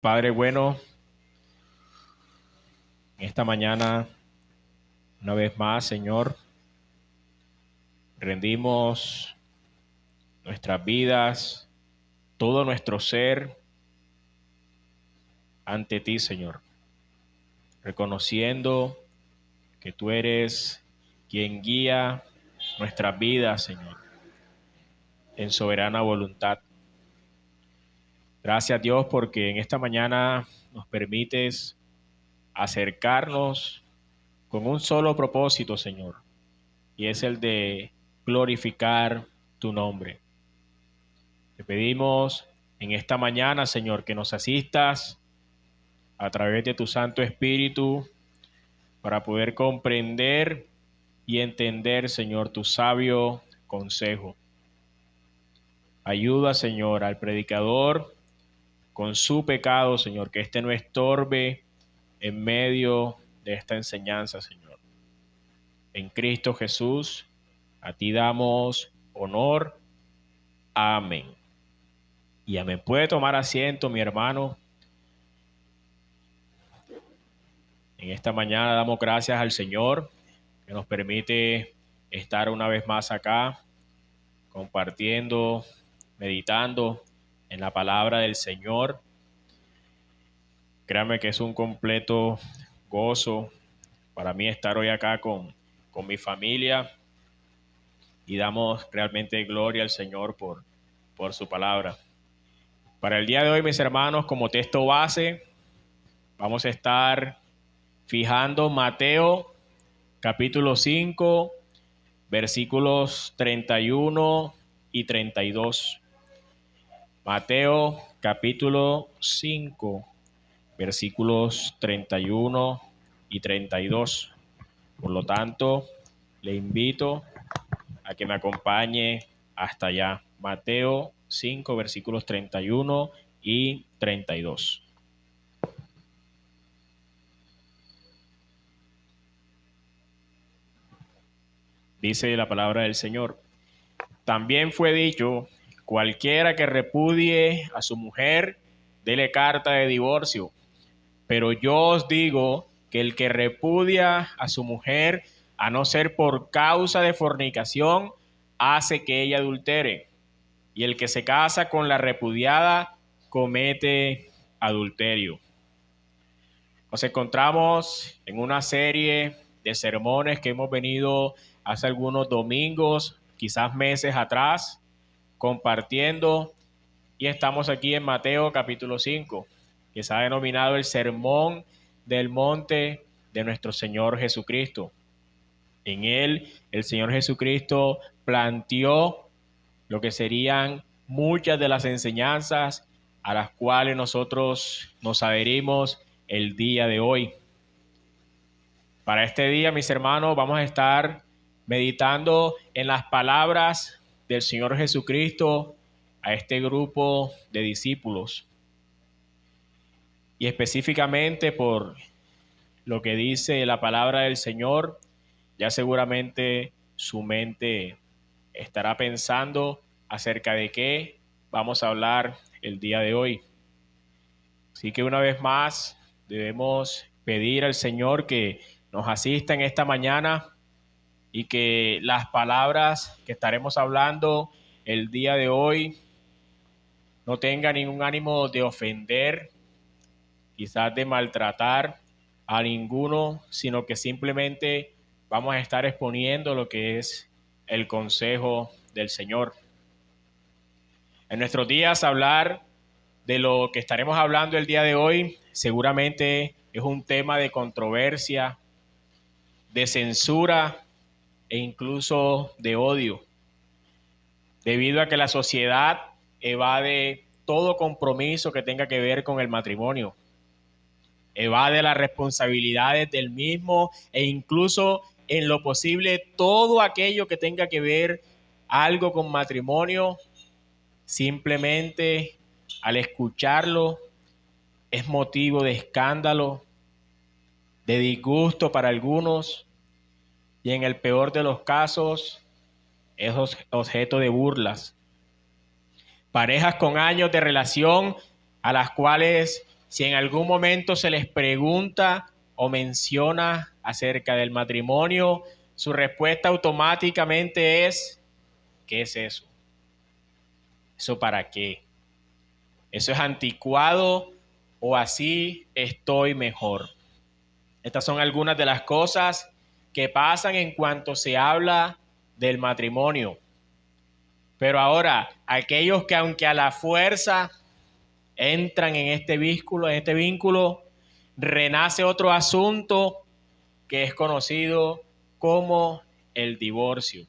Padre bueno, en esta mañana, una vez más, Señor, rendimos nuestras vidas, todo nuestro ser ante ti, Señor, reconociendo que tú eres quien guía nuestras vidas, Señor, en soberana voluntad. Gracias, Dios, porque en esta mañana nos permites acercarnos con un solo propósito, Señor, y es el de glorificar tu nombre. Te pedimos en esta mañana, Señor, que nos asistas a través de tu Santo Espíritu para poder comprender y entender, Señor, tu sabio consejo. Ayuda, Señor, al predicador con su pecado, Señor, que éste no estorbe en medio de esta enseñanza, Señor. En Cristo Jesús, a ti damos honor. Amén. Y amén. Puede tomar asiento, mi hermano. En esta mañana damos gracias al Señor que nos permite estar una vez más acá, compartiendo, meditando en la palabra del Señor. Créanme que es un completo gozo para mí estar hoy acá con mi familia y damos realmente gloria al Señor por su palabra. Para el día de hoy, mis hermanos, como texto base, vamos a estar fijando Mateo capítulo 5, versículos 31 y 32. Mateo capítulo 5, versículos 31 y 32. Por lo tanto, le invito a que me acompañe hasta allá. Mateo 5, versículos 31 y 32. Dice la palabra del Señor. También fue dicho: cualquiera que repudie a su mujer, dele carta de divorcio. Pero yo os digo que el que repudia a su mujer, a no ser por causa de fornicación, hace que ella adultere. Y el que se casa con la repudiada, comete adulterio. Nos encontramos en una serie de sermones que hemos venido hace algunos domingos, quizás meses atrás, compartiendo, y estamos aquí en Mateo capítulo 5, que se ha denominado el Sermón del Monte de nuestro Señor Jesucristo. En él, el Señor Jesucristo planteó lo que serían muchas de las enseñanzas a las cuales nosotros nos adherimos el día de hoy. Para este día, mis hermanos, vamos a estar meditando en las palabras del Señor Jesucristo a este grupo de discípulos. Y específicamente por lo que dice la palabra del Señor, ya seguramente su mente estará pensando acerca de qué vamos a hablar el día de hoy. Así que una vez más debemos pedir al Señor que nos asista en esta mañana y que las palabras que estaremos hablando el día de hoy no tengan ningún ánimo de ofender, quizás de maltratar a ninguno, sino que simplemente vamos a estar exponiendo lo que es el consejo del Señor. En nuestros días, hablar de lo que estaremos hablando el día de hoy seguramente es un tema de controversia, de censura e incluso de odio, debido a que la sociedad evade todo compromiso que tenga que ver con el matrimonio, evade las responsabilidades del mismo e incluso en lo posible todo aquello que tenga que ver algo con matrimonio, simplemente al escucharlo es motivo de escándalo, de disgusto para algunos y en el peor de los casos es objeto de burlas. Parejas con años de relación a las cuales si en algún momento se les pregunta o menciona acerca del matrimonio, su respuesta automáticamente es: ¿qué es eso? ¿Eso para qué? ¿Eso es anticuado o así estoy mejor? Estas son algunas de las cosas que pasan en cuanto se habla del matrimonio. Pero ahora, aquellos que aunque a la fuerza entran en este vínculo, renace otro asunto que es conocido como el divorcio.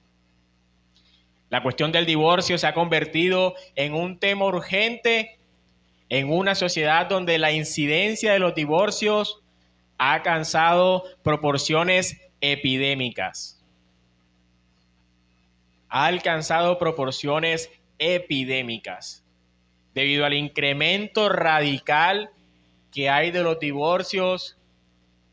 La cuestión del divorcio se ha convertido en un tema urgente en una sociedad donde la incidencia de los divorcios ha alcanzado proporciones epidémicas. Ha alcanzado proporciones epidémicas debido al incremento radical que hay de los divorcios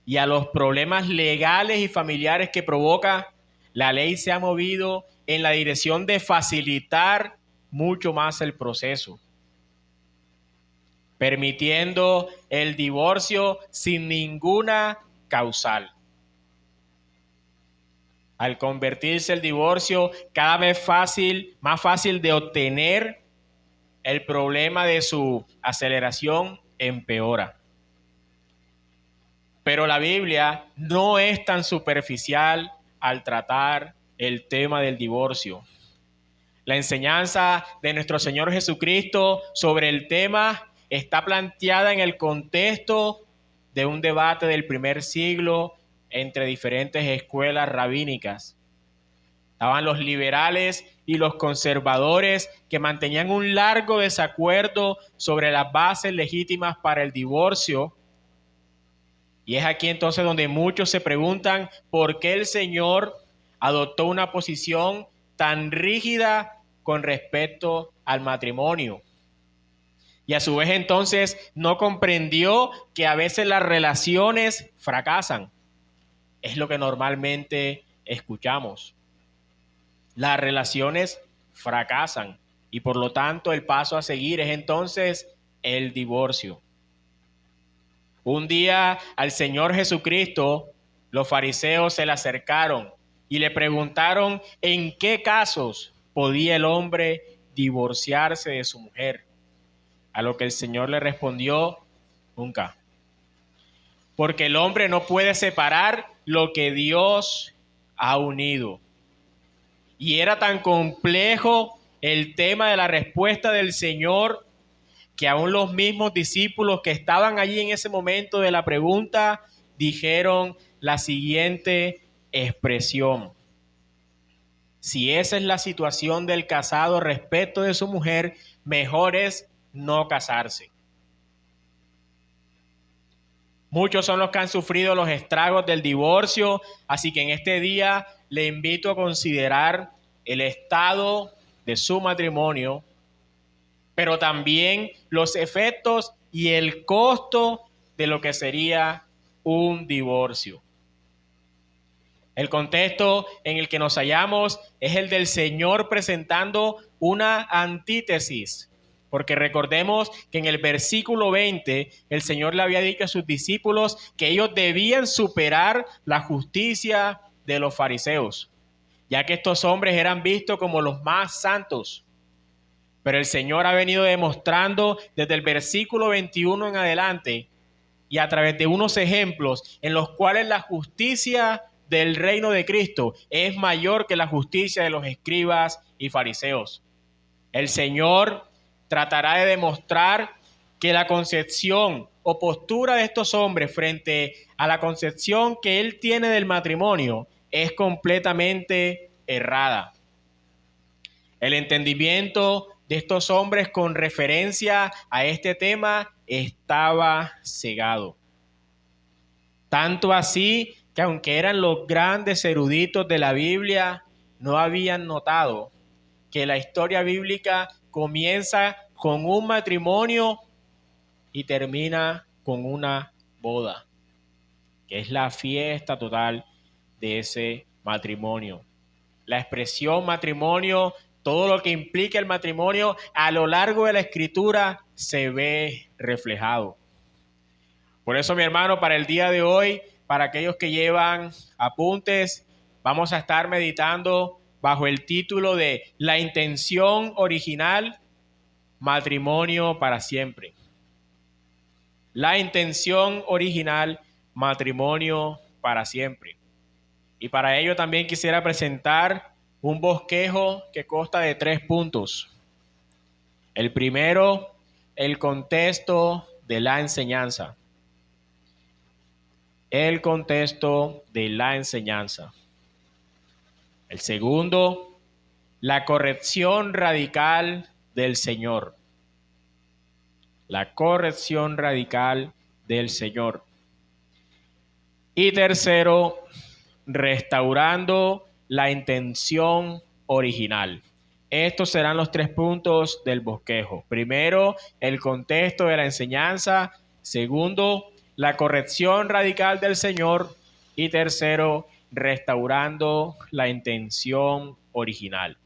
y a los problemas legales y familiares que provoca. La ley se ha movido en la dirección de facilitar mucho más el proceso, permitiendo el divorcio sin ninguna causal. Al convertirse el divorcio cada vez más fácil de obtener, el problema de su aceleración empeora. Pero la Biblia no es tan superficial al tratar el tema del divorcio. La enseñanza de nuestro Señor Jesucristo sobre el tema está planteada en el contexto de un debate del primer siglo entre diferentes escuelas rabínicas. Estaban los liberales y los conservadores que mantenían un largo desacuerdo sobre las bases legítimas para el divorcio. Y es aquí entonces donde muchos se preguntan por qué el Señor adoptó una posición tan rígida con respecto al matrimonio. Y a su vez entonces no comprendió que a veces las relaciones fracasan. Es lo que normalmente escuchamos. Las relaciones fracasan y por lo tanto el paso a seguir es entonces el divorcio. Un día al Señor Jesucristo, los fariseos se le acercaron y le preguntaron en qué casos podía el hombre divorciarse de su mujer. A lo que el Señor le respondió: nunca. Porque el hombre no puede separar lo que Dios ha unido. Y era tan complejo el tema de la respuesta del Señor que aún los mismos discípulos que estaban allí en ese momento de la pregunta dijeron la siguiente expresión: si esa es la situación del casado respecto de su mujer, mejor es no casarse. Muchos son los que han sufrido los estragos del divorcio, así que en este día le invito a considerar el estado de su matrimonio, pero también los efectos y el costo de lo que sería un divorcio. El contexto en el que nos hallamos es el del Señor presentando una antítesis, porque recordemos que en el versículo 20 el Señor le había dicho a sus discípulos que ellos debían superar la justicia de los fariseos, ya que estos hombres eran vistos como los más santos. Pero el Señor ha venido demostrando desde el versículo 21 en adelante y a través de unos ejemplos en los cuales la justicia del reino de Cristo es mayor que la justicia de los escribas y fariseos. El Señor tratará de demostrar que la concepción o postura de estos hombres frente a la concepción que Él tiene del matrimonio es completamente errada. El entendimiento de estos hombres con referencia a este tema estaba cegado. Tanto así que aunque eran los grandes eruditos de la Biblia, no habían notado que la historia bíblica comienza con un matrimonio y termina con una boda, que es la fiesta total de ese matrimonio. La expresión matrimonio, todo lo que implica el matrimonio, a lo largo de la Escritura se ve reflejado. Por eso, mi hermano, para el día de hoy, para aquellos que llevan apuntes, vamos a estar meditando bajo el título de La intención original, matrimonio para siempre. La intención original, matrimonio para siempre. Y para ello también quisiera presentar un bosquejo que consta de 3 puntos. El primero, el contexto de la enseñanza. El contexto de la enseñanza. El segundo, la corrección radical del Señor. La corrección radical del Señor. Y tercero, restaurando la intención original. Estos serán los 3 puntos del bosquejo. Primero, el contexto de la enseñanza. Segundo, la corrección radical del Señor. Y tercero, restaurando la intención original.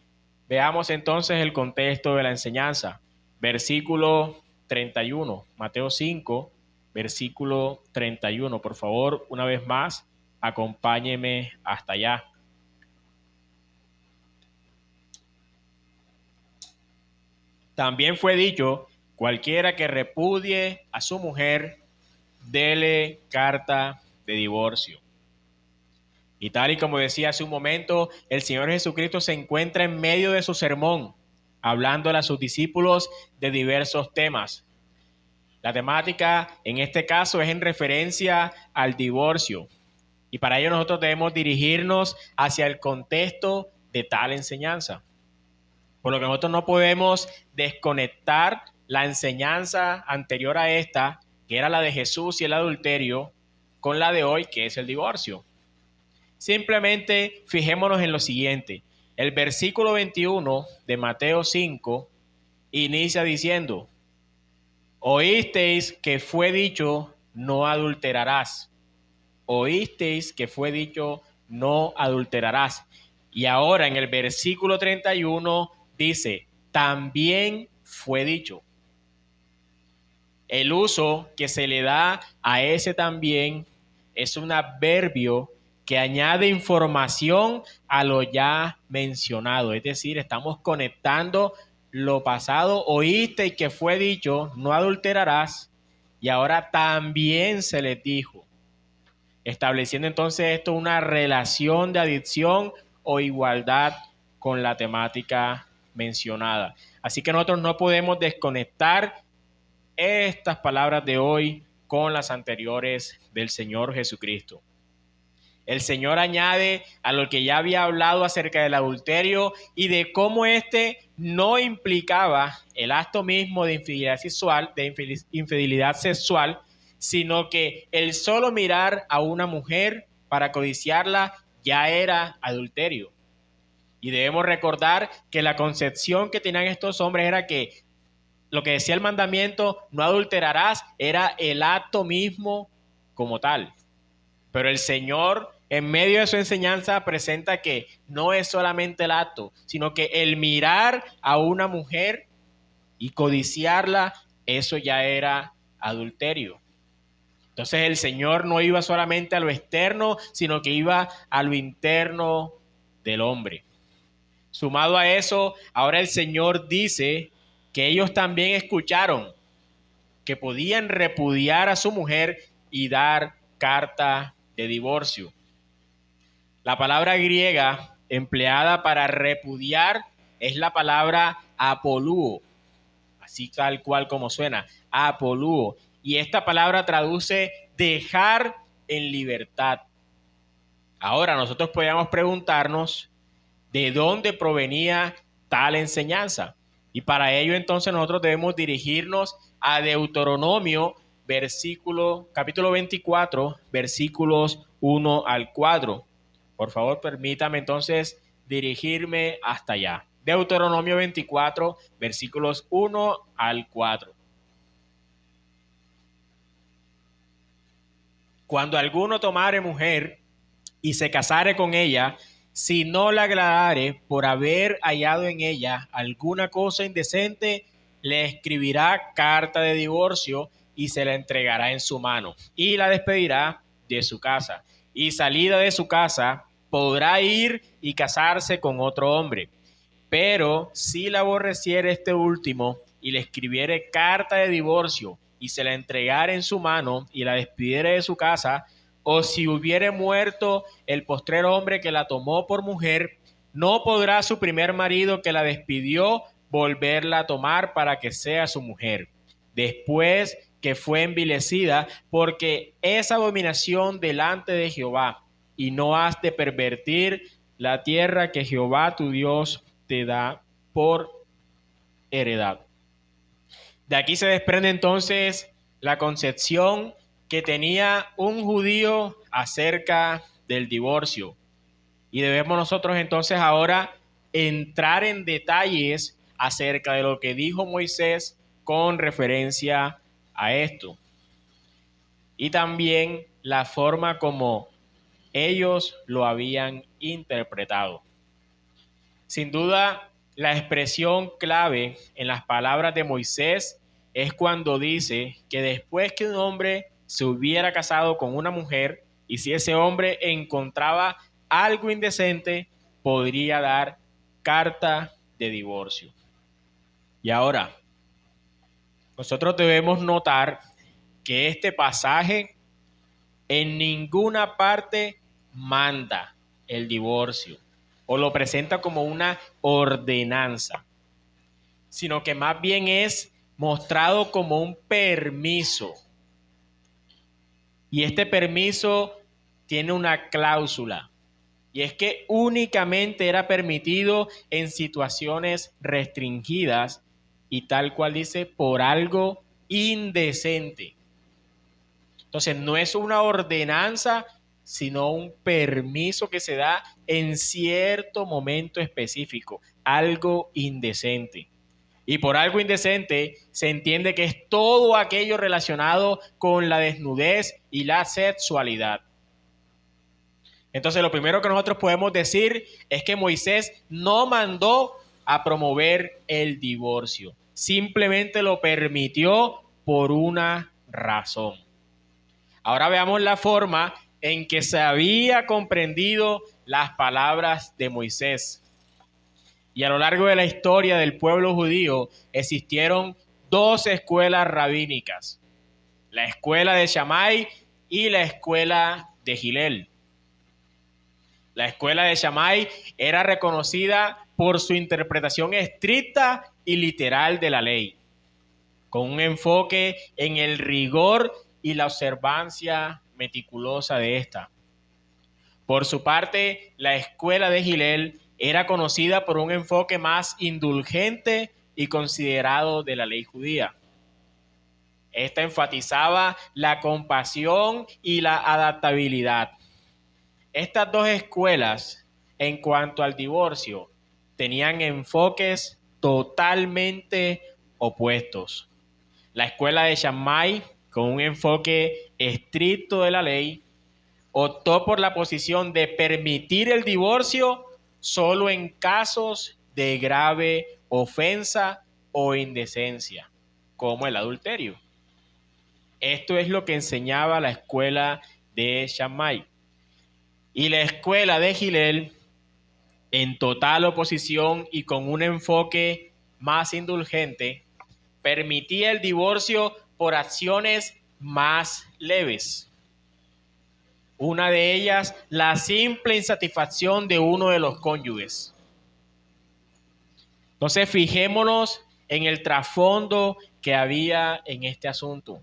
Veamos entonces el contexto de la enseñanza. Versículo 31, Mateo 5, versículo 31. Por favor, una vez más, acompáñeme hasta allá. También fue dicho, cualquiera que repudie a su mujer, dele carta de divorcio. Y tal y como decía hace un momento, el Señor Jesucristo se encuentra en medio de su sermón, hablándole a sus discípulos de diversos temas. La temática en este caso es en referencia al divorcio. Y para ello nosotros debemos dirigirnos hacia el contexto de tal enseñanza. Por lo que nosotros no podemos desconectar la enseñanza anterior a esta, que era la de Jesús y el adulterio, con la de hoy, que es el divorcio. Simplemente fijémonos en lo siguiente. El versículo 21 de Mateo 5 inicia diciendo: oísteis que fue dicho, no adulterarás. Oísteis que fue dicho, no adulterarás. Y ahora en el versículo 31 dice, también fue dicho. El uso que se le da a ese también es un adverbio que añade información a lo ya mencionado. Es decir, estamos conectando lo pasado. Oíste y que fue dicho, no adulterarás. Y ahora también se les dijo. Estableciendo entonces esto una relación de adición o igualdad con la temática mencionada. Así que nosotros no podemos desconectar estas palabras de hoy con las anteriores del Señor Jesucristo. El Señor añade a lo que ya había hablado acerca del adulterio y de cómo éste no implicaba el acto mismo de infidelidad sexual, sino que el solo mirar a una mujer para codiciarla ya era adulterio. Y debemos recordar que la concepción que tenían estos hombres era que lo que decía el mandamiento, no adulterarás, era el acto mismo como tal. Pero el Señor, en medio de su enseñanza, presenta que no es solamente el acto, sino que el mirar a una mujer y codiciarla, eso ya era adulterio. Entonces el Señor no iba solamente a lo externo, sino que iba a lo interno del hombre. Sumado a eso, ahora el Señor dice que ellos también escucharon que podían repudiar a su mujer y dar carta de divorcio. La palabra griega empleada para repudiar es la palabra apolúo, así tal cual como suena, apolúo. Y esta palabra traduce dejar en libertad. Ahora nosotros podríamos preguntarnos de dónde provenía tal enseñanza. Y para ello entonces nosotros debemos dirigirnos a Deuteronomio, capítulo 24, versículos 1 al 4. Por favor, permítame entonces dirigirme hasta allá. Deuteronomio 24, versículos 1 al 4. Cuando alguno tomare mujer y se casare con ella, si no la agradare por haber hallado en ella alguna cosa indecente, le escribirá carta de divorcio y se la entregará en su mano y la despedirá de su casa. Y salida de su casa podrá ir y casarse con otro hombre. Pero si la aborreciere este último y le escribiere carta de divorcio y se la entregare en su mano y la despidiere de su casa, o si hubiere muerto el postrero hombre que la tomó por mujer, no podrá su primer marido que la despidió volverla a tomar para que sea su mujer, después que fue envilecida, porque es abominación delante de Jehová, y no has de pervertir la tierra que Jehová tu Dios te da por heredad. De aquí se desprende entonces la concepción que tenía un judío acerca del divorcio. Y debemos nosotros entonces ahora entrar en detalles acerca de lo que dijo Moisés con referencia a esto. Y también la forma como ellos lo habían interpretado. Sin duda, la expresión clave en las palabras de Moisés es cuando dice que después que un hombre se hubiera casado con una mujer y si ese hombre encontraba algo indecente, podría dar carta de divorcio. Y ahora, nosotros debemos notar que este pasaje en ninguna parte manda el divorcio o lo presenta como una ordenanza, sino que más bien es mostrado como un permiso. Y este permiso tiene una cláusula, y es que únicamente era permitido en situaciones restringidas y tal cual dice, por algo indecente. Entonces no es una ordenanza, sino un permiso que se da en cierto momento específico, algo indecente. Y por algo indecente se entiende que es todo aquello relacionado con la desnudez y la sexualidad. Entonces lo primero que nosotros podemos decir es que Moisés no mandó a promover el divorcio, simplemente lo permitió por una razón. Ahora veamos la forma en que se había comprendido las palabras de Moisés. Y a lo largo de la historia del pueblo judío existieron dos escuelas rabínicas, la escuela de Shammai y la escuela de Hillel. La escuela de Shammai era reconocida por su interpretación estricta y literal de la ley, con un enfoque en el rigor y la observancia meticulosa de esta. Por su parte, la escuela de Hillel era conocida por un enfoque más indulgente y considerado de la ley judía. Esta enfatizaba la compasión y la adaptabilidad. Estas dos escuelas, en cuanto al divorcio, tenían enfoques totalmente opuestos. La escuela de Shammai, con un enfoque estricto de la ley, optó por la posición de permitir el divorcio solo en casos de grave ofensa o indecencia, como el adulterio. Esto es lo que enseñaba la escuela de Shammai. Y la escuela de Hillel, en total oposición y con un enfoque más indulgente, permitía el divorcio por acciones más leves. Una de ellas, la simple insatisfacción de uno de los cónyuges. Entonces, fijémonos en el trasfondo que había en este asunto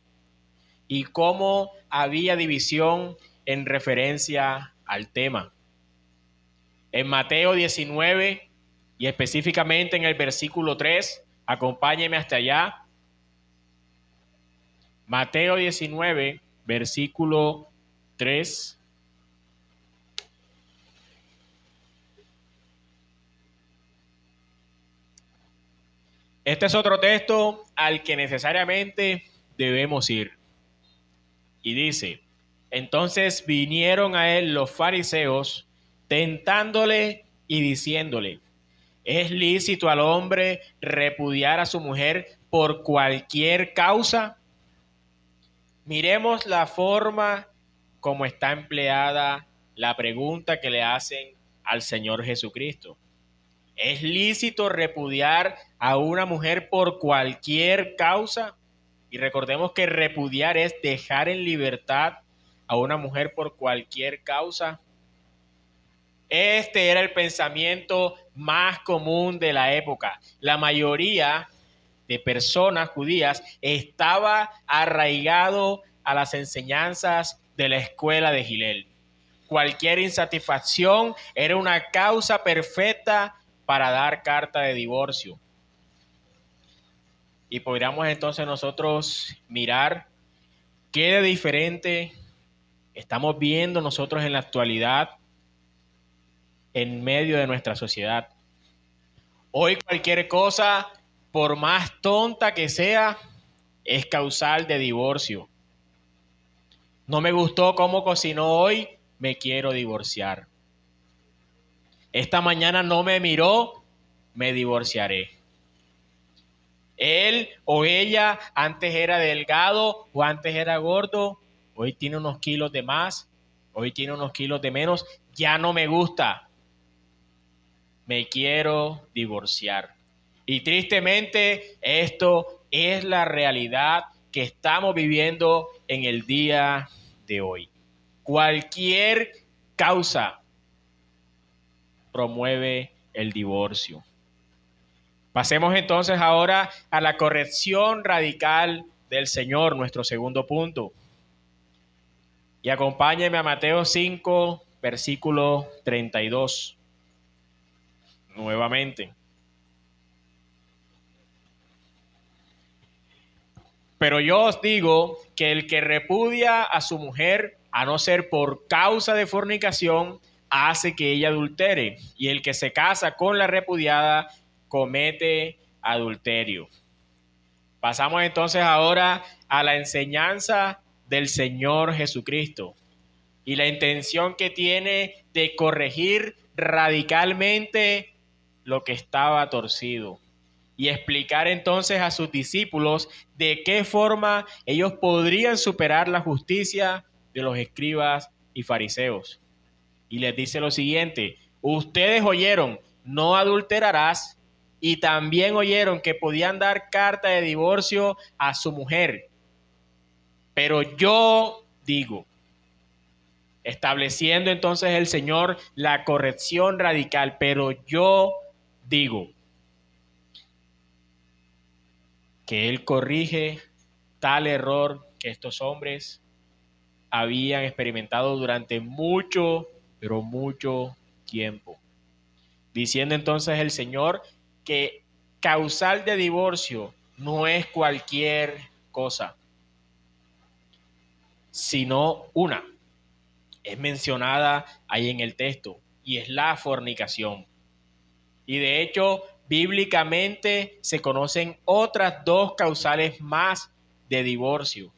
y cómo había división en referencia al tema. En Mateo 19 y específicamente en el versículo 3, acompáñeme hasta allá. Mateo 19, versículo 3. Este es otro texto al que necesariamente debemos ir. Y dice, entonces vinieron a él los fariseos, tentándole y diciéndole, ¿es lícito al hombre repudiar a su mujer por cualquier causa? Miremos la forma como está empleada la pregunta que le hacen al Señor Jesucristo. ¿Es lícito repudiar a una mujer por cualquier causa? Y recordemos que repudiar es dejar en libertad a una mujer por cualquier causa. Este era el pensamiento más común de la época. La mayoría de personas judías estaba arraigado a las enseñanzas de la escuela de Gilel. Cualquier insatisfacción era una causa perfecta para dar carta de divorcio. Y podríamos entonces nosotros mirar qué de diferente estamos viendo nosotros en la actualidad en medio de nuestra sociedad. Hoy cualquier cosa, por más tonta que sea, es causal de divorcio. No me gustó cómo cocinó hoy, me quiero divorciar. Esta mañana no me miró, me divorciaré. Él o ella antes era delgado o antes era gordo, hoy tiene unos kilos de más, hoy tiene unos kilos de menos, ya no me gusta. Me quiero divorciar. Y tristemente esto es la realidad que estamos viviendo en el día de hoy. Cualquier causa promueve el divorcio. Pasemos entonces ahora a la corrección radical del Señor, nuestro segundo punto. Y acompáñenme a Mateo 5, versículo 32. Nuevamente. Pero yo os digo que el que repudia a su mujer, a no ser por causa de fornicación, hace que ella adultere. Y el que se casa con la repudiada, comete adulterio. Pasamos entonces ahora a la enseñanza del Señor Jesucristo y la intención que tiene de corregir radicalmente lo que estaba torcido y explicar entonces a sus discípulos de qué forma ellos podrían superar la justicia de los escribas y fariseos. Y les dice lo siguiente: ustedes oyeron, no adulterarás, y también oyeron que podían dar carta de divorcio a su mujer. Pero yo digo, estableciendo entonces el Señor la corrección radical, pero yo digo que Él corrige tal error que estos hombres habían experimentado durante mucho, pero mucho tiempo. Diciendo entonces el Señor que causal de divorcio no es cualquier cosa, sino una. Es mencionada ahí en el texto y es la fornicación. Y de hecho, bíblicamente se conocen otras dos causales más de divorcio,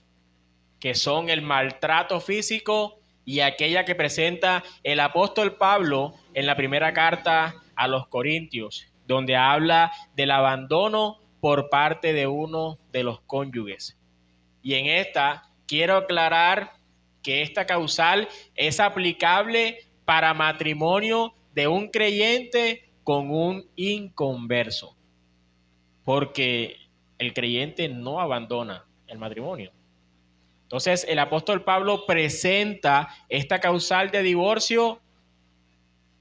que son el maltrato físico y aquella que presenta el apóstol Pablo en la primera carta a los Corintios, donde habla del abandono por parte de uno de los cónyuges. Y en esta quiero aclarar que esta causal es aplicable para matrimonio de un creyente con un inconverso, porque el creyente no abandona el matrimonio. Entonces, el apóstol Pablo presenta esta causal de divorcio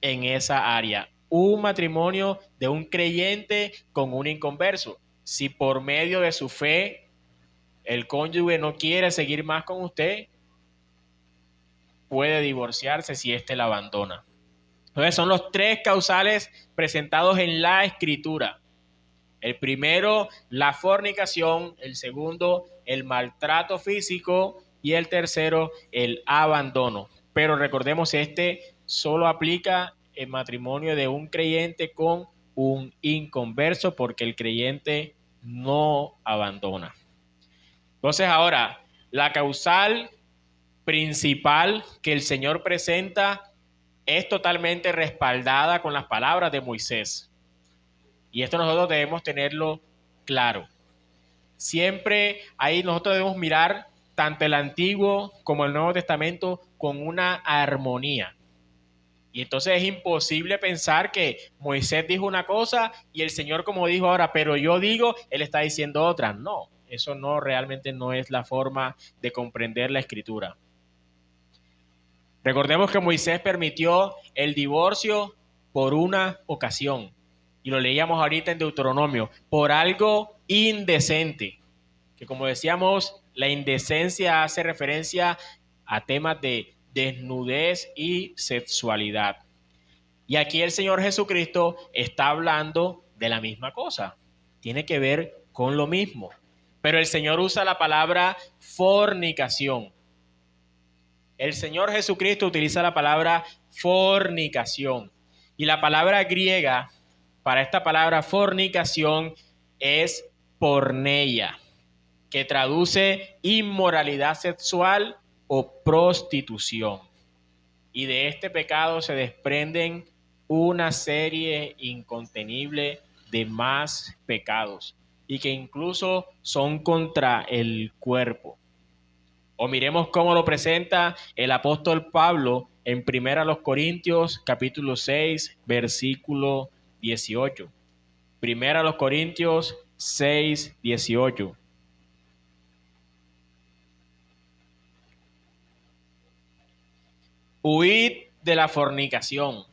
en esa área. Un matrimonio de un creyente con un inconverso. Si por medio de su fe el cónyuge no quiere seguir más con usted, puede divorciarse si éste la abandona. Entonces, son los tres causales presentados en la Escritura. El primero, la fornicación; el segundo, el maltrato físico; y el tercero, el abandono. Pero recordemos, este solo aplica en matrimonio de un creyente con un inconverso, porque el creyente no abandona. Entonces ahora, la causal principal que el Señor presenta es totalmente respaldada con las palabras de Moisés. Y esto nosotros debemos tenerlo claro. Siempre ahí nosotros debemos mirar tanto el Antiguo como el Nuevo Testamento con una armonía. Y entonces es imposible pensar que Moisés dijo una cosa y el Señor como dijo ahora, pero yo digo, Él está diciendo otra. No, eso no realmente no es la forma de comprender la Escritura. Recordemos que Moisés permitió el divorcio por una ocasión. Y lo leíamos ahorita en Deuteronomio, por algo indecente. Que como decíamos, la indecencia hace referencia a temas de desnudez y sexualidad. Y aquí el Señor Jesucristo está hablando de la misma cosa. Tiene que ver con lo mismo. Pero el Señor usa la palabra fornicación. El Señor Jesucristo utiliza la palabra fornicación. Y la palabra griega para esta palabra fornicación es porneia, que traduce inmoralidad sexual o prostitución. Y de este pecado se desprenden una serie incontenible de más pecados y que incluso son contra el cuerpo. O miremos cómo lo presenta el apóstol Pablo en 1 Corintios capítulo 6, versículo 18. 1 Corintios 6, 18. Huid de la fornicación.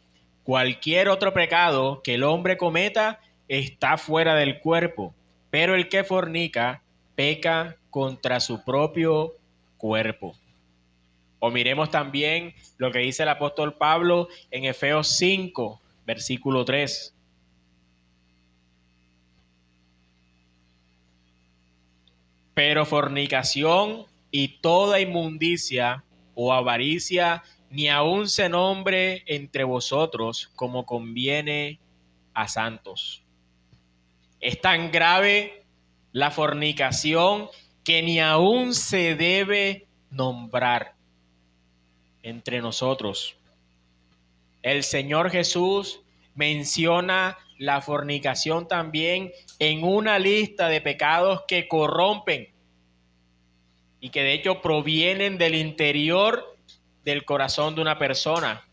Cualquier otro pecado que el hombre cometa está fuera del cuerpo, pero el que fornica peca contra su propio cuerpo. O miremos también lo que dice el apóstol Pablo en Efesios 5, versículo 3. Pero fornicación y toda inmundicia o avaricia ni aun se nombre entre vosotros como conviene a santos. Es tan grave la fornicación que ni aun se debe nombrar entre nosotros. El Señor Jesús menciona la fornicación también en una lista de pecados que corrompen y que de hecho provienen del interior del corazón de una persona,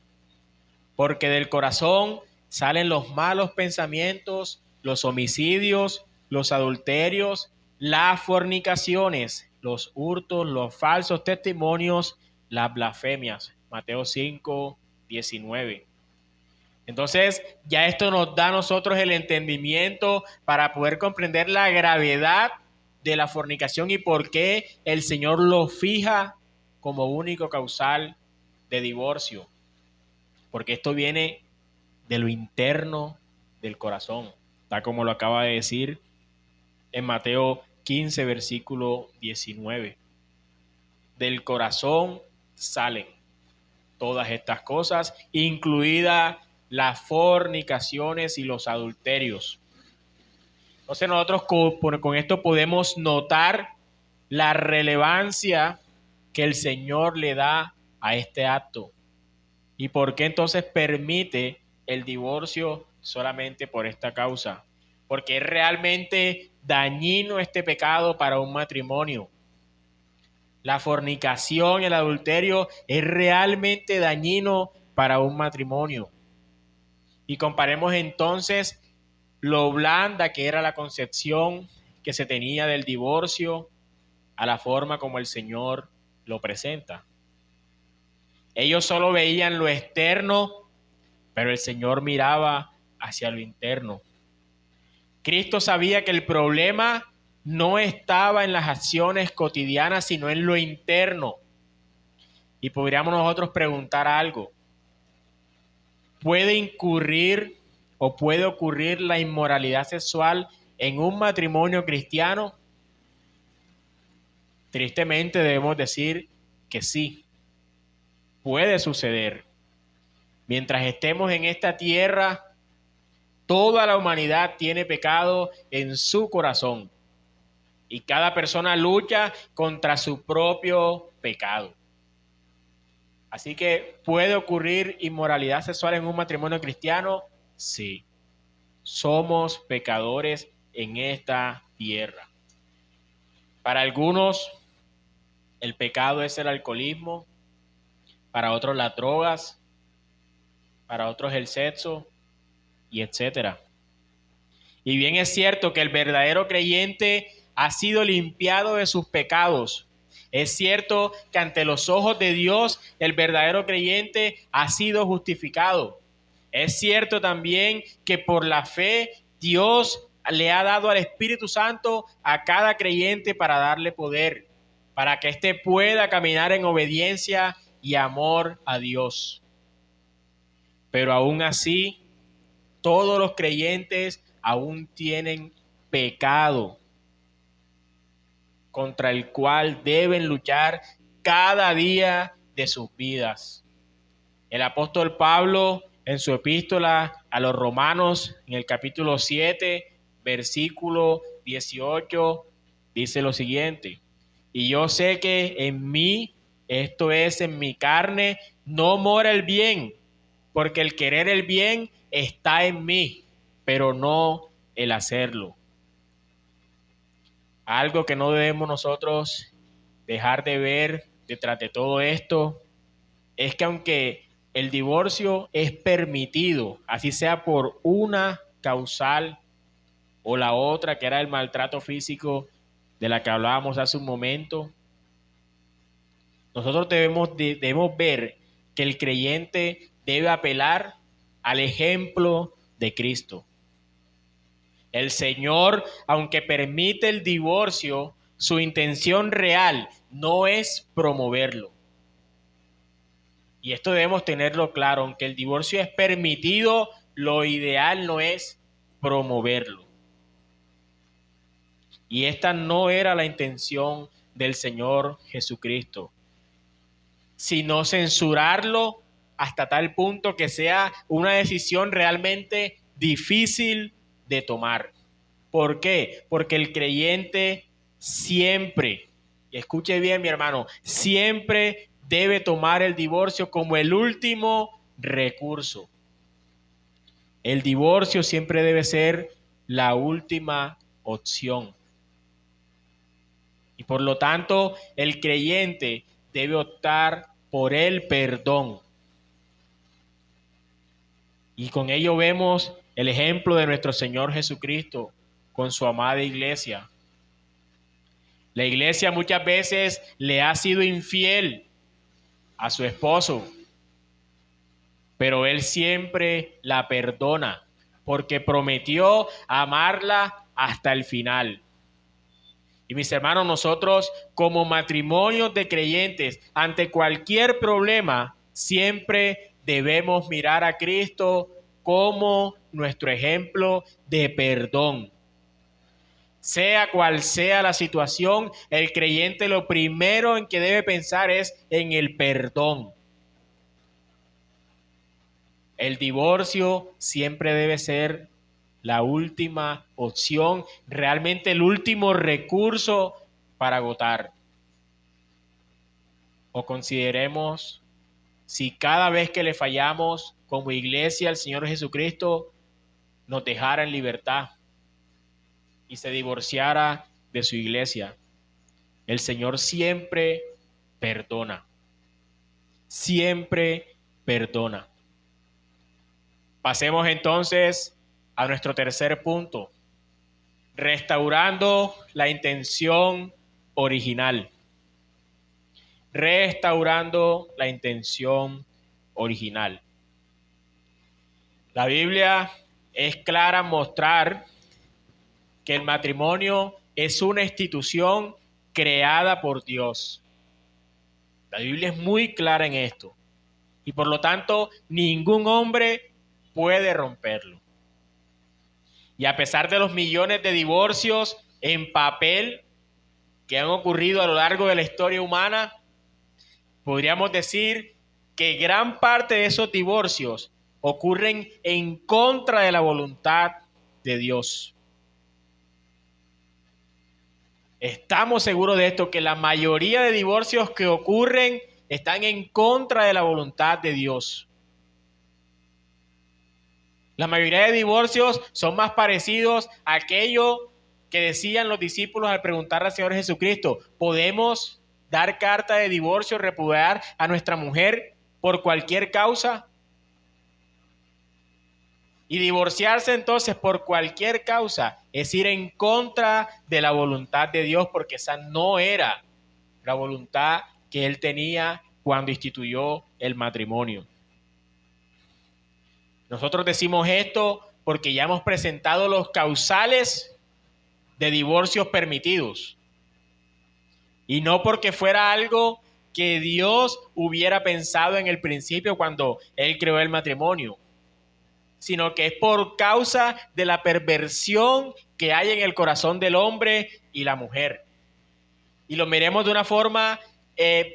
porque del corazón salen los malos pensamientos, los homicidios, los adulterios, las fornicaciones, los hurtos, los falsos testimonios, las blasfemias. Mateo 5, 19. Entonces, ya esto nos da a nosotros el entendimiento para poder comprender la gravedad de la fornicación y por qué el Señor lo fija como único causal de divorcio. Porque esto viene de lo interno del corazón, tal como lo acaba de decir en Mateo 15, versículo 19. Del corazón salen todas estas cosas, incluidas las fornicaciones y los adulterios. Entonces nosotros con esto podemos notar la relevancia que el Señor le da a este acto. ¿Y por qué entonces permite el divorcio solamente por esta causa? Porque es realmente dañino este pecado para un matrimonio. La fornicación y el adulterio es realmente dañino para un matrimonio. Y comparemos entonces lo blanda que era la concepción que se tenía del divorcio a la forma como el Señor lo presenta. Ellos solo veían lo externo, pero el Señor miraba hacia lo interno. Cristo sabía que el problema no estaba en las acciones cotidianas, sino en lo interno. Y podríamos nosotros preguntar algo. ¿Puede incurrir o puede ocurrir la inmoralidad sexual en un matrimonio cristiano? Tristemente debemos decir que sí, puede suceder. Mientras estemos en esta tierra, toda la humanidad tiene pecado en su corazón y cada persona lucha contra su propio pecado. Así que, ¿puede ocurrir inmoralidad sexual en un matrimonio cristiano? Sí. Somos pecadores en esta tierra. Para algunos, el pecado es el alcoholismo, para otros las drogas, para otros el sexo, y etcétera. Y bien es cierto que el verdadero creyente ha sido limpiado de sus pecados. Es cierto que ante los ojos de Dios el verdadero creyente ha sido justificado. Es cierto también que por la fe Dios le ha dado al Espíritu Santo a cada creyente para darle poder, para que éste pueda caminar en obediencia y amor a Dios. Pero aún así, todos los creyentes aún tienen pecado contra el cual deben luchar cada día de sus vidas. El apóstol Pablo, en su epístola a los Romanos, en el capítulo 7, versículo 18, dice lo siguiente: y yo sé que en mí, esto es, en mi carne, no mora el bien, porque el querer el bien está en mí, pero no el hacerlo. Algo que no debemos nosotros dejar de ver detrás de todo esto es que aunque el divorcio es permitido, así sea por una causal o la otra, que era el maltrato físico de la que hablábamos hace un momento, nosotros debemos ver que el creyente debe apelar al ejemplo de Cristo. El Señor, aunque permite el divorcio, su intención real no es promoverlo. Y esto debemos tenerlo claro, aunque el divorcio es permitido, lo ideal no es promoverlo. Y esta no era la intención del Señor Jesucristo, sino censurarlo hasta tal punto que sea una decisión realmente difícil de tomar. ¿Por qué? Porque el creyente siempre, y escuche bien mi hermano, siempre debe tomar el divorcio como el último recurso. El divorcio siempre debe ser la última opción. Y por lo tanto, el creyente debe optar por el perdón. Y con ello vemos el ejemplo de nuestro Señor Jesucristo con su amada iglesia. La iglesia muchas veces le ha sido infiel a su esposo, pero él siempre la perdona porque prometió amarla hasta el final. Y mis hermanos, nosotros como matrimonios de creyentes, ante cualquier problema, siempre debemos mirar a Cristo como nuestro ejemplo de perdón. Sea cual sea la situación, el creyente lo primero en que debe pensar es en el perdón. El divorcio siempre debe ser la última opción, realmente el último recurso para agotar. O consideremos si cada vez que le fallamos como iglesia al Señor Jesucristo nos dejara en libertad y se divorciara de su iglesia. El Señor siempre perdona. Siempre perdona. Pasemos entonces a nuestro tercer punto, restaurando la intención original. Restaurando la intención original. La Biblia es clara en mostrar que el matrimonio es una institución creada por Dios. La Biblia es muy clara en esto. Y por lo tanto, ningún hombre puede romperlo. Y a pesar de los millones de divorcios en papel que han ocurrido a lo largo de la historia humana, podríamos decir que gran parte de esos divorcios ocurren en contra de la voluntad de Dios. Estamos seguros de esto, que la mayoría de divorcios que ocurren están en contra de la voluntad de Dios. La mayoría de divorcios son más parecidos a aquello que decían los discípulos al preguntarle al Señor Jesucristo: ¿podemos dar carta de divorcio, repudiar a nuestra mujer por cualquier causa? Y divorciarse entonces por cualquier causa es ir en contra de la voluntad de Dios, porque esa no era la voluntad que Él tenía cuando instituyó el matrimonio. Nosotros decimos esto porque ya hemos presentado los causales de divorcios permitidos. Y no porque fuera algo que Dios hubiera pensado en el principio cuando Él creó el matrimonio, sino que es por causa de la perversión que hay en el corazón del hombre y la mujer. Y lo miremos de una forma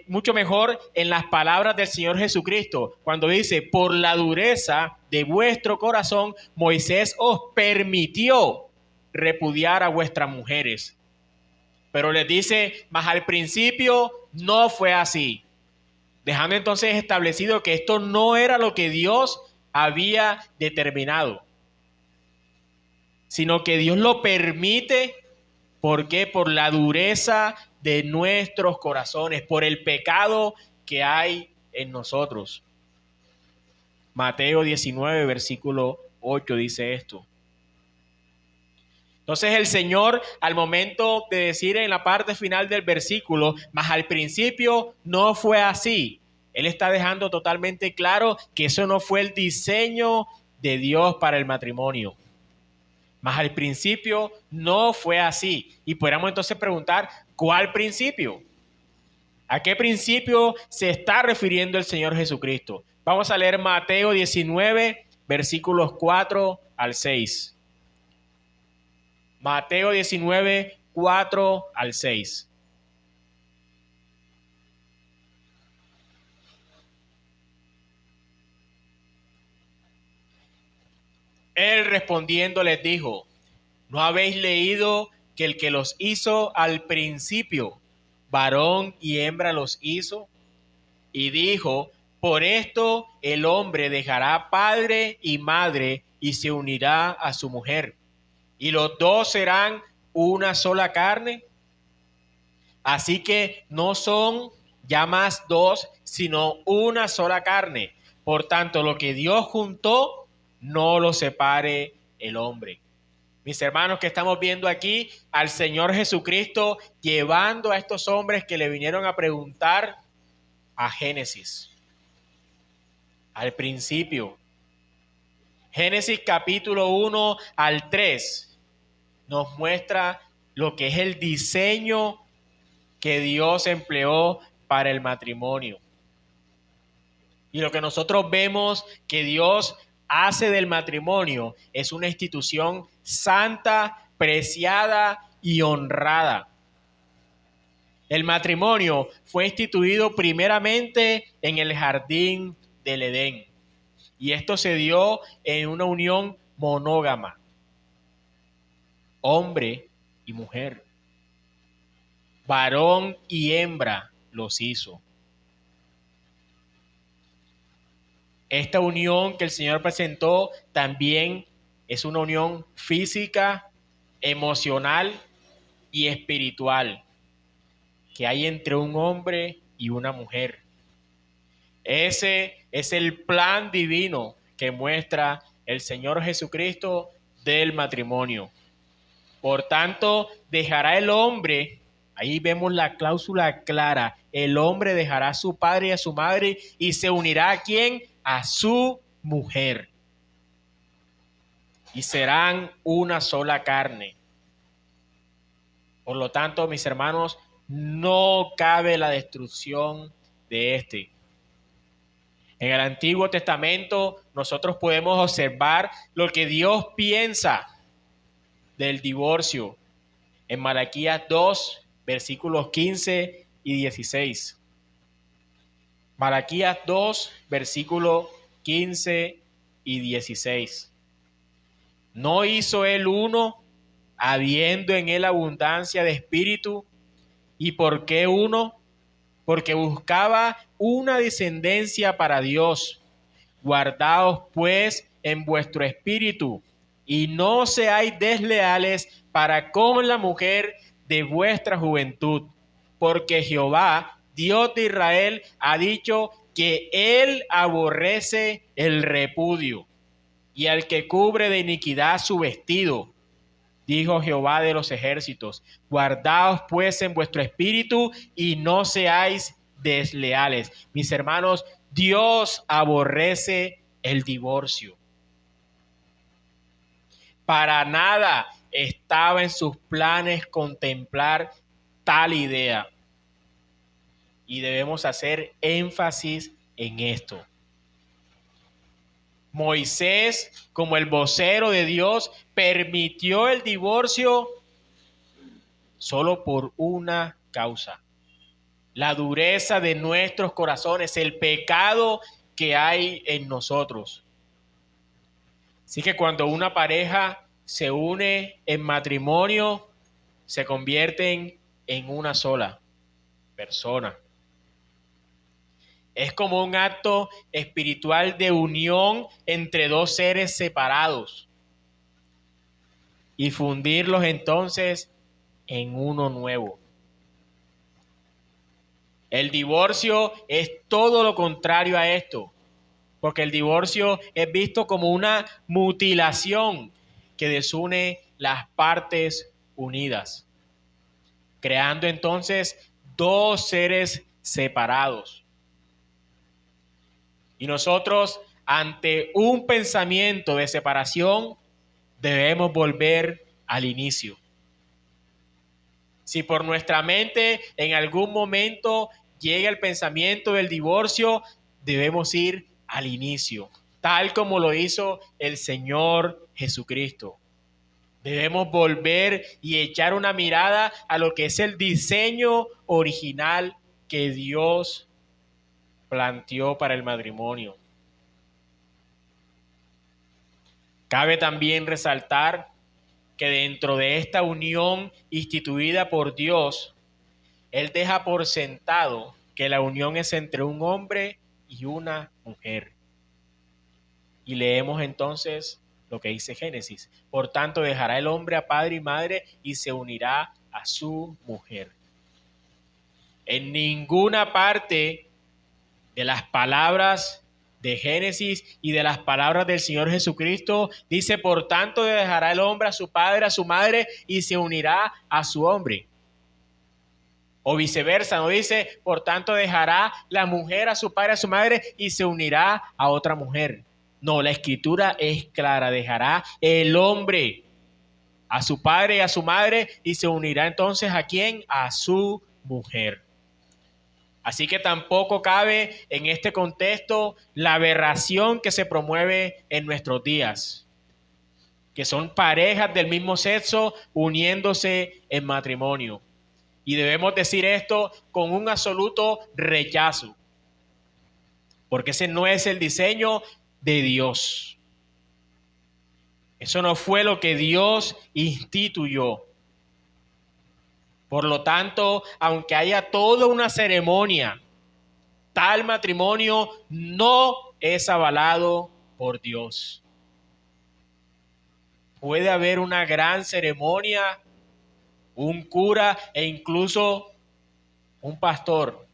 mucho mejor en las palabras del Señor Jesucristo, cuando dice: por la dureza de vuestro corazón, Moisés os permitió repudiar a vuestras mujeres. Pero les dice, mas al principio no fue así, dejando entonces establecido que esto no era lo que Dios había determinado, sino que Dios lo permite. ¿Por qué? Por la dureza de nuestros corazones, por el pecado que hay en nosotros. Mateo 19, versículo 8 dice esto. Entonces el Señor, al momento de decir en la parte final del versículo, mas al principio no fue así, Él está dejando totalmente claro que eso no fue el diseño de Dios para el matrimonio. Mas al principio no fue así. Y podríamos entonces preguntar, ¿cuál principio? ¿A qué principio se está refiriendo el Señor Jesucristo? Vamos a leer Mateo 19, versículos 4 al 6. Mateo 19, 4 al 6. Él respondiendo les dijo: ¿no habéis leído que el que los hizo al principio, varón y hembra los hizo? Y dijo: por esto el hombre dejará padre y madre y se unirá a su mujer, y los dos serán una sola carne. Así que no son ya más dos, sino una sola carne. Por tanto, lo que Dios juntó, no lo separe el hombre. Mis hermanos, que estamos viendo aquí al Señor Jesucristo llevando a estos hombres que le vinieron a preguntar a Génesis, al principio. Génesis capítulo 1 al 3 nos muestra lo que es el diseño que Dios empleó para el matrimonio. Y lo que nosotros vemos que Dios hace del matrimonio es una institución santa, preciada y honrada. El matrimonio fue instituido primeramente en el jardín del Edén. Y esto se dio en una unión monógama, hombre y mujer. Varón y hembra los hizo. Esta unión que el Señor presentó también es una unión física, emocional y espiritual que hay entre un hombre y una mujer. Ese es el plan divino que muestra el Señor Jesucristo del matrimonio. Por tanto, dejará el hombre, ahí vemos la cláusula clara, el hombre dejará a su padre y a su madre y se unirá ¿a quién? A su mujer. Y serán una sola carne. Por lo tanto, mis hermanos, no cabe la destrucción de este. En el Antiguo Testamento nosotros podemos observar lo que Dios piensa del divorcio en Malaquías 2, versículos 15 y 16. Malaquías 2, versículos 15 y 16. ¿No hizo él uno, habiendo en él abundancia de espíritu? ¿Y por qué uno? Porque buscaba una descendencia para Dios. Guardaos pues en vuestro espíritu, y no seáis desleales para con la mujer de vuestra juventud, porque Jehová, Dios de Israel, ha dicho que él aborrece el repudio y al que cubre de iniquidad su vestido. Dijo Jehová de los ejércitos: guardaos pues en vuestro espíritu y no seáis desleales. Mis hermanos, Dios aborrece el divorcio. Para nada estaba en sus planes contemplar tal idea. Y debemos hacer énfasis en esto. Moisés, como el vocero de Dios, permitió el divorcio solo por una causa: la dureza de nuestros corazones, el pecado que hay en nosotros. Así que cuando una pareja se une en matrimonio, se convierten en una sola persona. Es como un acto espiritual de unión entre dos seres separados y fundirlos entonces en uno nuevo. El divorcio es todo lo contrario a esto, porque el divorcio es visto como una mutilación que desune las partes unidas, creando entonces dos seres separados. Y nosotros, ante un pensamiento de separación, debemos volver al inicio. Si por nuestra mente en algún momento llega el pensamiento del divorcio, debemos ir al inicio, tal como lo hizo el Señor Jesucristo. Debemos volver y echar una mirada a lo que es el diseño original que Dios planteó para el matrimonio. Cabe también resaltar que dentro de esta unión instituida por Dios, Él deja por sentado que la unión es entre un hombre y una mujer. Y leemos entonces lo que dice Génesis: por tanto dejará el hombre a padre y madre y se unirá a su mujer. En ninguna parte de las palabras de Génesis y de las palabras del Señor Jesucristo dice: por tanto dejará el hombre a su padre, a su madre y se unirá a su hombre. O viceversa, no dice: por tanto dejará la mujer a su padre, a su madre y se unirá a otra mujer. No, la escritura es clara: dejará el hombre a su padre y a su madre y se unirá entonces ¿a quién? A su mujer. Así que tampoco cabe en este contexto la aberración que se promueve en nuestros días, que son parejas del mismo sexo uniéndose en matrimonio. Y debemos decir esto con un absoluto rechazo, porque ese no es el diseño de Dios. Eso no fue lo que Dios instituyó. Por lo tanto, aunque haya toda una ceremonia, tal matrimonio no es avalado por Dios. Puede haber una gran ceremonia, un cura e incluso un pastor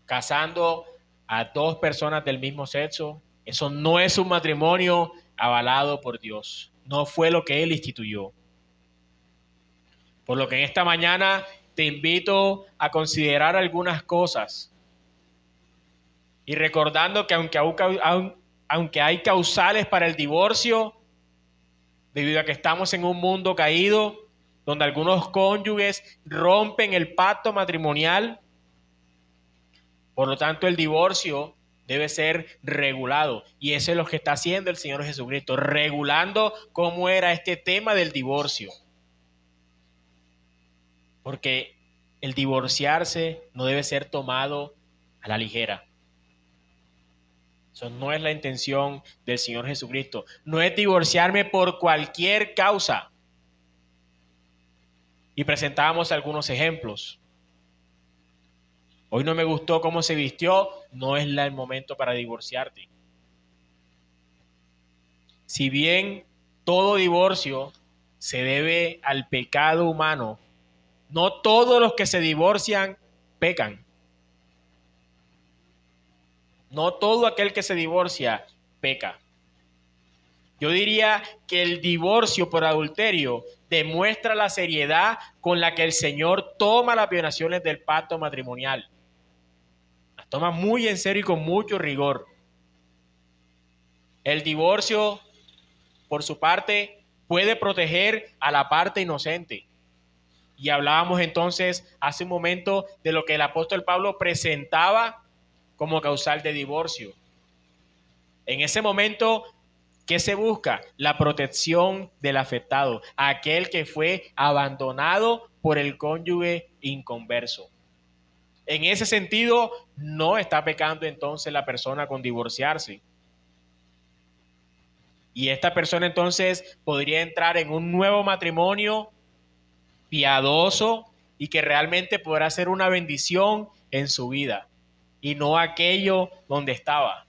casando a dos personas del mismo sexo. Eso no es un matrimonio avalado por Dios. No fue lo que Él instituyó. Por lo que en esta mañana te invito a considerar algunas cosas. Y recordando que aunque hay causales para el divorcio, debido a que estamos en un mundo caído, donde algunos cónyuges rompen el pacto matrimonial, por lo tanto el divorcio debe ser regulado. Y eso es lo que está haciendo el Señor Jesucristo, regulando cómo era este tema del divorcio. Porque el divorciarse no debe ser tomado a la ligera. Eso no es la intención del Señor Jesucristo. No es divorciarme por cualquier causa. Y presentábamos algunos ejemplos. Hoy no me gustó cómo se vistió, no es el momento para divorciarte. Si bien todo divorcio se debe al pecado humano, No todos los que se divorcian pecan. No todo aquel que se divorcia peca. Yo diría que el divorcio por adulterio demuestra la seriedad con la que el Señor toma las violaciones del pacto matrimonial. Las toma muy en serio y con mucho rigor. El divorcio, por su parte, puede proteger a la parte inocente. Y hablábamos entonces hace un momento de lo que el apóstol Pablo presentaba como causal de divorcio. En ese momento, ¿qué se busca? La protección del afectado, aquel que fue abandonado por el cónyuge inconverso. En ese sentido, no está pecando entonces la persona con divorciarse. Y esta persona entonces podría entrar en un nuevo matrimonio piadoso y que realmente podrá ser una bendición en su vida y no aquello donde estaba.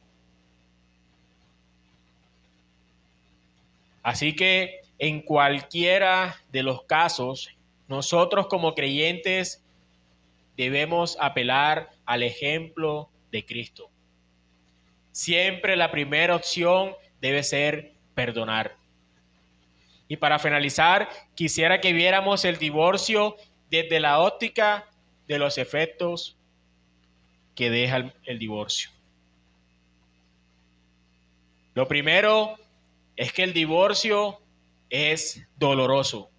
Así que en cualquiera de los casos, nosotros como creyentes debemos apelar al ejemplo de Cristo. Siempre la primera opción debe ser perdonar. Y para finalizar, quisiera que viéramos el divorcio desde la óptica de los efectos que deja el divorcio. Lo primero es que el divorcio es doloroso.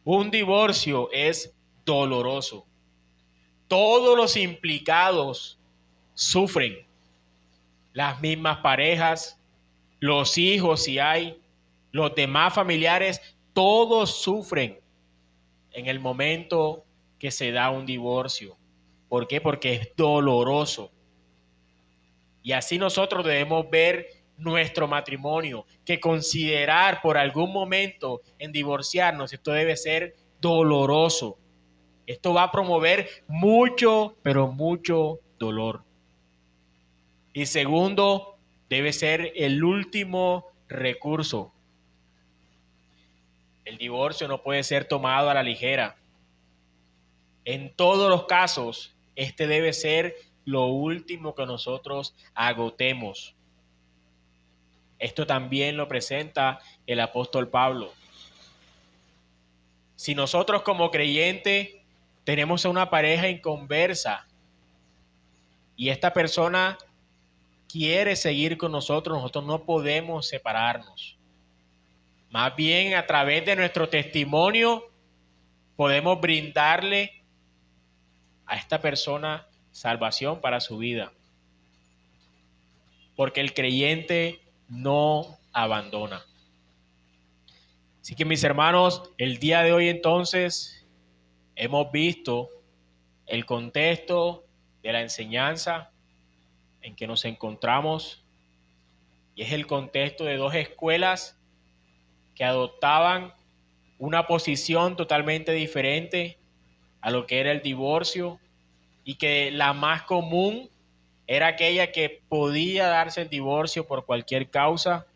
Un divorcio es doloroso. Todos los implicados sufren. Las mismas parejas, los hijos si hay, los demás familiares, todos sufren en el momento que se da un divorcio. ¿Por qué? Porque es doloroso. Y así nosotros debemos ver nuestro matrimonio, que considerar por algún momento en divorciarnos, esto debe ser doloroso. Esto va a promover mucho, pero mucho dolor. Y segundo, debe ser el último recurso. El divorcio no puede ser tomado a la ligera. En todos los casos, este debe ser lo último que nosotros agotemos. Esto también lo presenta el apóstol Pablo. Si nosotros como creyentes tenemos a una pareja inconversa y esta persona quiere seguir con nosotros, nosotros no podemos separarnos. Más bien a través de nuestro testimonio podemos brindarle a esta persona salvación para su vida. Porque el creyente no abandona. Así que mis hermanos, el día de hoy entonces hemos visto el contexto de la enseñanza en que nos encontramos y es el contexto de dos escuelas que adoptaban una posición totalmente diferente a lo que era el divorcio y que la más común era aquella que podía darse el divorcio por cualquier causa.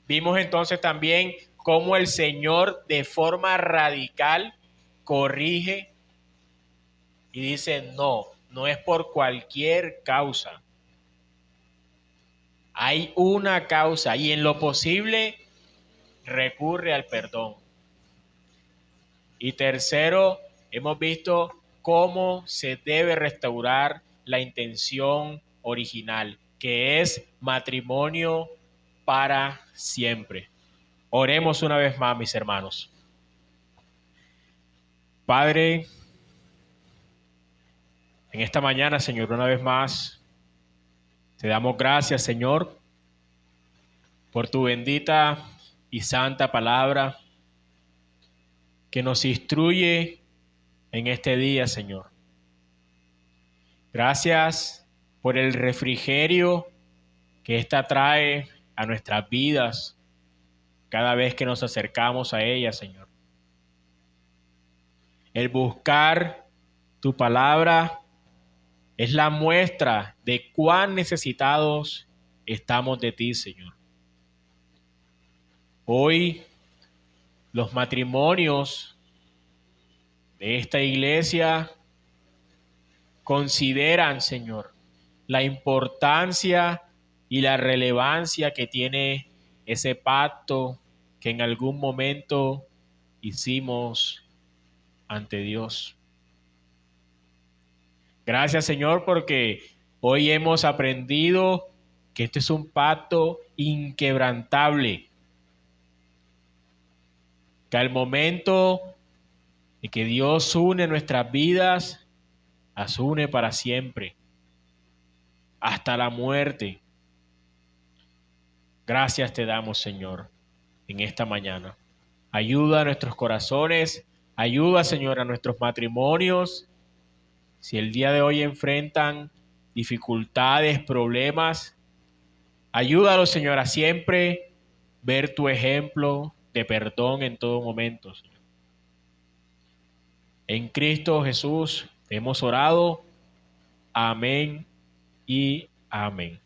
Vimos entonces también cómo el Señor de forma radical corrige y dice, no es por cualquier causa. Hay una causa y en lo posible recurre al perdón. Y tercero, hemos visto cómo se debe restaurar la intención original, que es matrimonio para siempre. Oremos una vez más, mis hermanos. Padre, en esta mañana, Señor, una vez más, te damos gracias, Señor, por tu bendita y santa palabra que nos instruye en este día, Señor. Gracias por el refrigerio que ésta trae a nuestras vidas cada vez que nos acercamos a ella, Señor. El buscar tu palabra es la muestra de cuán necesitados estamos de ti, Señor. Hoy Los matrimonios de esta iglesia consideran, Señor, la importancia y la relevancia que tiene ese pacto que en algún momento hicimos ante Dios. Gracias, Señor, porque hoy hemos aprendido que este es un pacto inquebrantable, que al momento de que Dios une nuestras vidas, las une para siempre, hasta la muerte. Gracias te damos, Señor, en esta mañana. Ayuda a nuestros corazones, ayuda, Señor, a nuestros matrimonios. Si el día de hoy enfrentan dificultades, problemas, ayúdalos, Señor, a siempre ver tu ejemplo de perdón en todo momento, Señor. En Cristo Jesús hemos orado. Amén y amén.